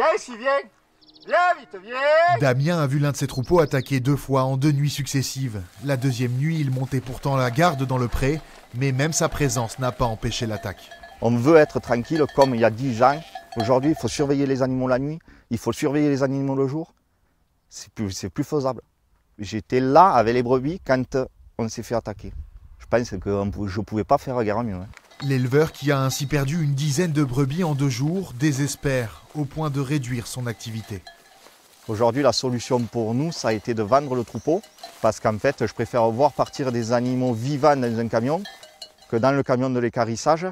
Viens ici, viens. Viens vite, viens. Damien a vu l'un de ses troupeaux attaqué 2 fois en 2 nuits successives. La deuxième nuit, il montait pourtant la garde dans le pré, mais même sa présence n'a pas empêché l'attaque. On veut être tranquille comme il y a 10 ans. Aujourd'hui, il faut surveiller les animaux la nuit, il faut surveiller les animaux le jour. C'est plus faisable. J'étais là avec les brebis quand on s'est fait attaquer. Je pense que je ne pouvais pas faire guère mieux. L'éleveur, qui a ainsi perdu une dizaine de brebis en 2 jours, désespère au point de réduire son activité. Aujourd'hui, la solution pour nous, ça a été de vendre le troupeau, parce qu'en fait, je préfère voir partir des animaux vivants dans un camion que dans le camion de l'équarrissage,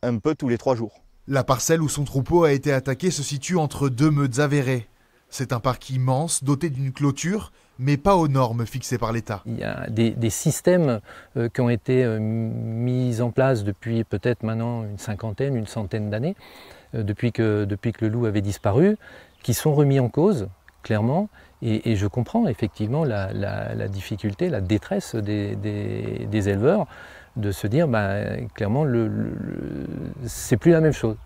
un peu tous les 3 jours. La parcelle où son troupeau a été attaqué se situe entre 2 meutes avérées. C'est un parc immense, doté d'une clôture, mais pas aux normes fixées par l'État. Il y a des systèmes qui ont été mis en place depuis peut-être maintenant une centaine d'années, depuis que le loup avait disparu, qui sont remis en cause, clairement, et je comprends effectivement la difficulté, la détresse des éleveurs de se dire, clairement, c'est plus la même chose.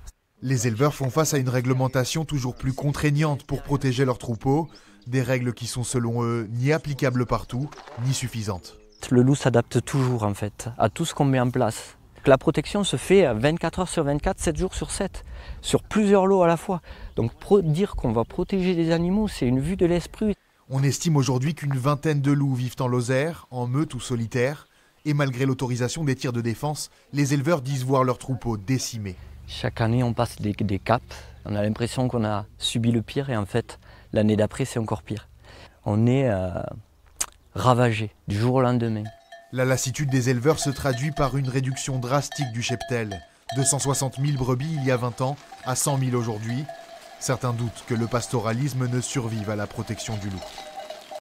Les éleveurs font face à une réglementation toujours plus contraignante pour protéger leurs troupeaux, des règles qui sont selon eux ni applicables partout, ni suffisantes. Le loup s'adapte toujours en fait à tout ce qu'on met en place. La protection se fait 24 heures sur 24, 7 jours sur 7, sur plusieurs lots à la fois. Donc dire qu'on va protéger les animaux, c'est une vue de l'esprit. On estime aujourd'hui qu'une vingtaine de loups vivent en Lozère, en meute ou solitaire, et malgré l'autorisation des tirs de défense, les éleveurs disent voir leurs troupeaux décimés. Chaque année, on passe des caps. On a l'impression qu'on a subi le pire et en fait, l'année d'après, c'est encore pire. On est ravagé du jour au lendemain. La lassitude des éleveurs se traduit par une réduction drastique du cheptel. De 160 000 brebis il y a 20 ans à 100 000 aujourd'hui. Certains doutent que le pastoralisme ne survive à la protection du loup.